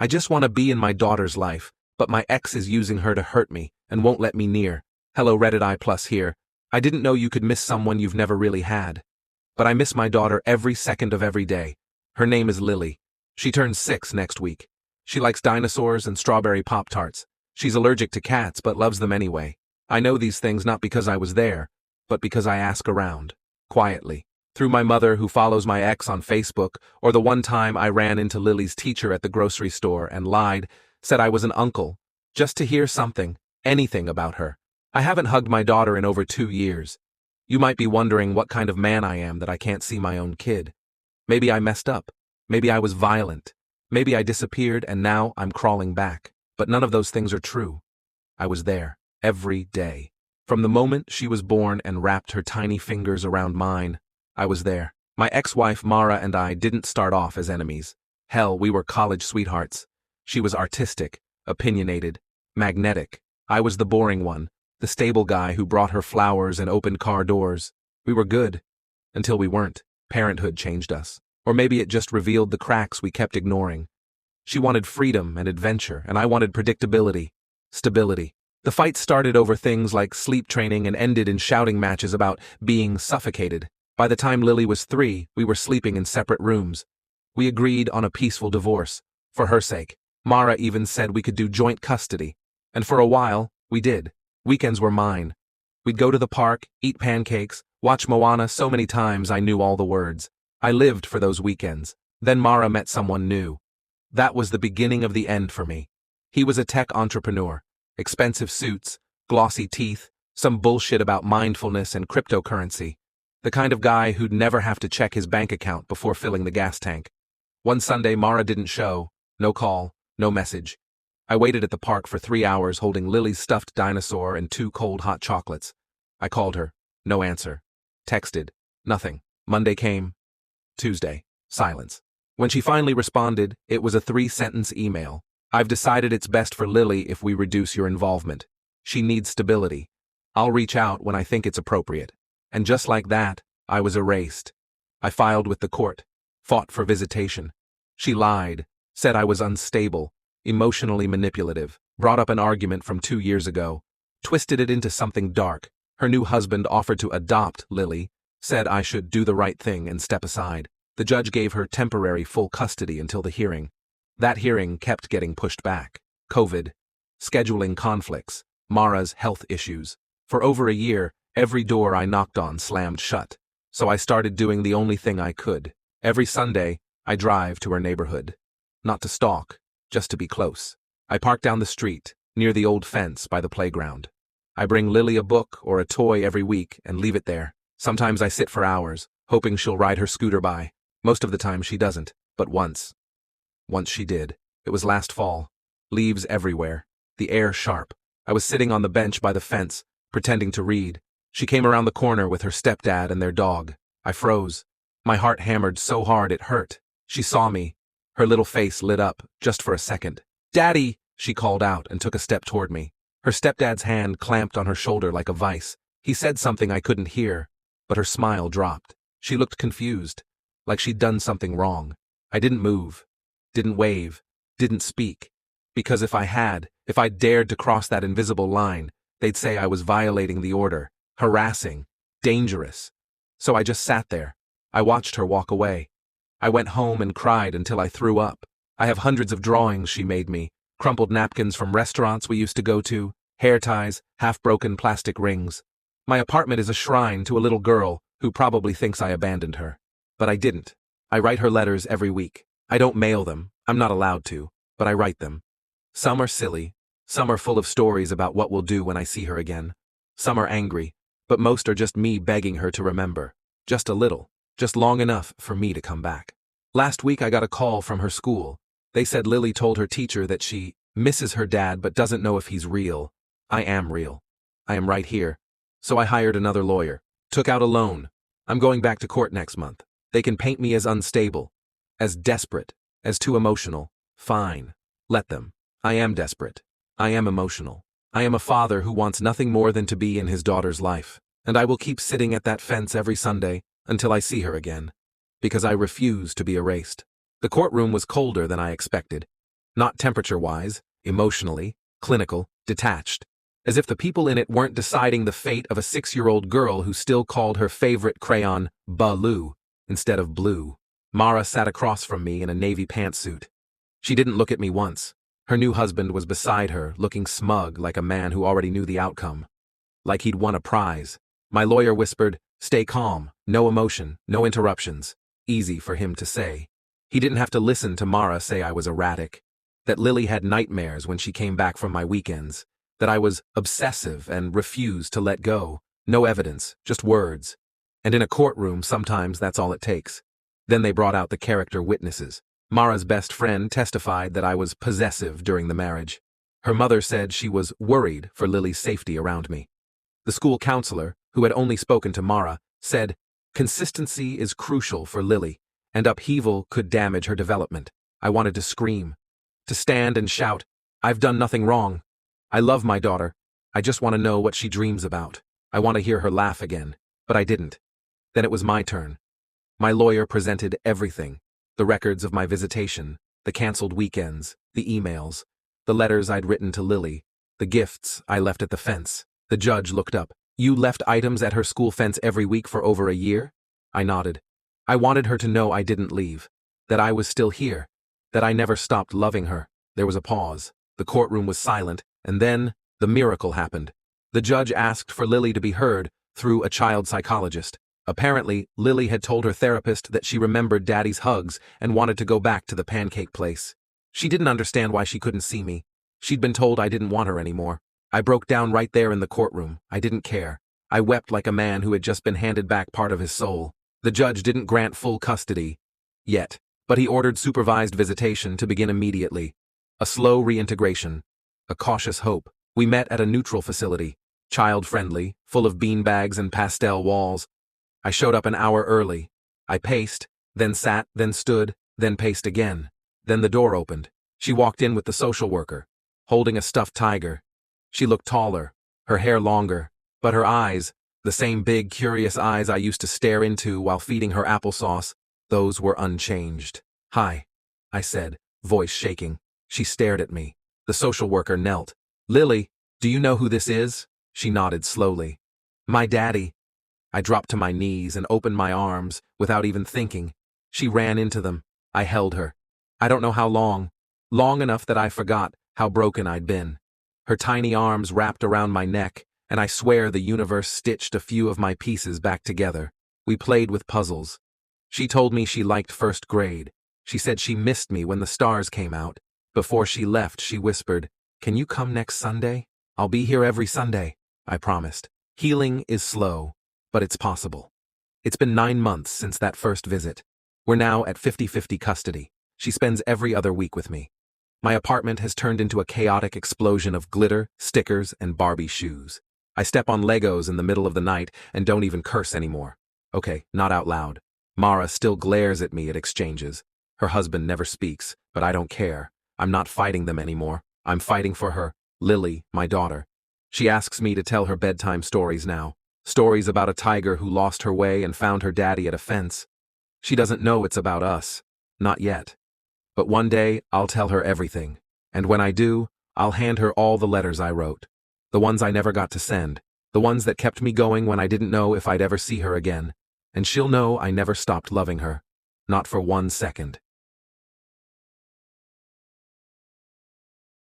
I just want to be in my daughter's life, but my ex is using her to hurt me and won't let me near. Hello Reddit I plus here. I didn't know you could miss someone you've never really had. But I miss my daughter every second of every day. Her name is Lily. She turns 6 next week. She likes dinosaurs and strawberry Pop-Tarts. She's allergic to cats but loves them anyway. I know these things not because I was there, but because I ask around. Quietly. Through my mother who follows my ex on Facebook, or the one time I ran into Lily's teacher at the grocery store and lied, said I was an uncle, just to hear something, anything about her. I haven't hugged my daughter in over 2 years. You might be wondering what kind of man I am that I can't see my own kid. Maybe I messed up. Maybe I was violent. Maybe I disappeared and now I'm crawling back. But none of those things are true. I was there, every day. From the moment she was born and wrapped her tiny fingers around mine, I was there. My ex-wife Mara and I didn't start off as enemies. Hell, we were college sweethearts. She was artistic, opinionated, magnetic. I was the boring one, the stable guy who brought her flowers and opened car doors. We were good. Until we weren't. Parenthood changed us. Or maybe it just revealed the cracks we kept ignoring. She wanted freedom and adventure, and I wanted predictability, stability. The fight started over things like sleep training and ended in shouting matches about being suffocated. By the time Lily was 3, we were sleeping in separate rooms. We agreed on a peaceful divorce. For her sake. Mara even said we could do joint custody. And for a while, we did. Weekends were mine. We'd go to the park, eat pancakes, watch Moana so many times I knew all the words. I lived for those weekends. Then Mara met someone new. That was the beginning of the end for me. He was a tech entrepreneur. Expensive suits, glossy teeth, some bullshit about mindfulness and cryptocurrency. The kind of guy who'd never have to check his bank account before filling the gas tank. One Sunday Mara didn't show. No call, no message. I waited at the park for 3 hours holding Lily's stuffed dinosaur and 2 cold hot chocolates. I called her. No answer. Texted. Nothing. Monday came. Tuesday. Silence. When she finally responded, it was a 3-sentence email. I've decided it's best for Lily if we reduce your involvement. She needs stability. I'll reach out when I think it's appropriate. And just like that, I was erased. I filed with the court. Fought for visitation. She lied. Said I was unstable, emotionally manipulative, brought up an argument from 2 years ago, twisted it into something dark. Her new husband offered to adopt Lily, said I should do the right thing and step aside. The judge gave her temporary full custody until the hearing. That hearing kept getting pushed back. COVID, scheduling conflicts, Mara's health issues. For over a year, every door I knocked on slammed shut. So I started doing the only thing I could. Every Sunday, I drive to her neighborhood. Not to stalk, just to be close. I park down the street, near the old fence by the playground. I bring Lily a book or a toy every week and leave it there. Sometimes I sit for hours, hoping she'll ride her scooter by. Most of the time she doesn't, but once. Once she did. It was last fall. Leaves everywhere. The air sharp. I was sitting on the bench by the fence, pretending to read. She came around the corner with her stepdad and their dog. I froze. My heart hammered so hard it hurt. She saw me. Her little face lit up, just for a second. "Daddy!" she called out and took a step toward me. Her stepdad's hand clamped on her shoulder like a vice. He said something I couldn't hear, but her smile dropped. She looked confused, like she'd done something wrong. I didn't move, didn't wave, didn't speak. Because if I'd dared to cross that invisible line, they'd say I was violating the order, harassing, dangerous. So I just sat there. I watched her walk away. I went home and cried until I threw up. I have hundreds of drawings she made me, crumpled napkins from restaurants we used to go to, hair ties, half-broken plastic rings. My apartment is a shrine to a little girl who probably thinks I abandoned her. But I didn't. I write her letters every week. I don't mail them, I'm not allowed to, but I write them. Some are silly, some are full of stories about what we'll do when I see her again. Some are angry, but most are just me begging her to remember. Just a little. Just long enough for me to come back. Last week I got a call from her school. They said Lily told her teacher that she misses her dad but doesn't know if he's real. I am real. I am right here. So I hired another lawyer. Took out a loan. I'm going back to court next month. They can paint me as unstable, as desperate, as too emotional. Fine. Let them. I am desperate. I am emotional. I am a father who wants nothing more than to be in his daughter's life. And I will keep sitting at that fence every Sunday until I see her again, because I refuse to be erased. The courtroom was colder than I expected. Not temperature-wise, emotionally, clinical, detached. As if the people in it weren't deciding the fate of a 6-year-old girl who still called her favorite crayon Baloo instead of blue. Mara sat across from me in a navy pantsuit. She didn't look at me once. Her new husband was beside her, looking smug like a man who already knew the outcome. Like he'd won a prize. My lawyer whispered, "Stay calm, no emotion, no interruptions." Easy for him to say. He didn't have to listen to Mara say I was erratic. That Lily had nightmares when she came back from my weekends. That I was obsessive and refused to let go. No evidence, just words. And in a courtroom, sometimes that's all it takes. Then they brought out the character witnesses. Mara's best friend testified that I was possessive during the marriage. Her mother said she was worried for Lily's safety around me. The school counselor, who had only spoken to Mara, said, "Consistency is crucial for Lily, and upheaval could damage her development." I wanted to scream. To stand and shout, "I've done nothing wrong. I love my daughter. I just want to know what she dreams about. I want to hear her laugh again." But I didn't. Then it was my turn. My lawyer presented everything. The records of my visitation, the canceled weekends, the emails, the letters I'd written to Lily, the gifts I left at the fence. The judge looked up. "You left items at her school fence every week for over a year?" I nodded. I wanted her to know I didn't leave, that I was still here, that I never stopped loving her. There was a pause. The courtroom was silent, and then the miracle happened. The judge asked for Lily to be heard through a child psychologist. Apparently, Lily had told her therapist that she remembered Daddy's hugs and wanted to go back to the pancake place. She didn't understand why she couldn't see me. She'd been told I didn't want her anymore. I broke down right there in the courtroom. I didn't care. I wept like a man who had just been handed back part of his soul. The judge didn't grant full custody yet, but he ordered supervised visitation to begin immediately. A slow reintegration. A cautious hope. We met at a neutral facility, child-friendly, full of beanbags and pastel walls. I showed up an hour early. I paced, then sat, then stood, then paced again. Then the door opened. She walked in with the social worker, holding a stuffed tiger. She looked taller, her hair longer, but her eyes, the same big, curious eyes I used to stare into while feeding her applesauce, those were unchanged. "Hi," I said, voice shaking. She stared at me. The social worker knelt. "Lily, do you know who this is?" She nodded slowly. "My daddy." I dropped to my knees and opened my arms without even thinking. She ran into them. I held her. I don't know how long. Long enough that I forgot how broken I'd been. Her tiny arms wrapped around my neck, and I swear the universe stitched a few of my pieces back together. We played with puzzles. She told me she liked first grade. She said she missed me when the stars came out. Before she left, she whispered, "Can you come next Sunday? I'll be here every Sunday," I promised. Healing is slow, but it's possible. It's been 9 months since that first visit. We're now at 50-50 custody. She spends every other week with me. My apartment has turned into a chaotic explosion of glitter, stickers, and Barbie shoes. I step on Legos in the middle of the night and don't even curse anymore. Okay, not out loud. Mara still glares at me at exchanges. Her husband never speaks, but I don't care. I'm not fighting them anymore. I'm fighting for her, Lily, my daughter. She asks me to tell her bedtime stories now. Stories about a tiger who lost her way and found her daddy at a fence. She doesn't know it's about us. Not yet. But one day, I'll tell her everything. And when I do, I'll hand her all the letters I wrote. The ones I never got to send. The ones that kept me going when I didn't know if I'd ever see her again. And she'll know I never stopped loving her. Not for 1 second.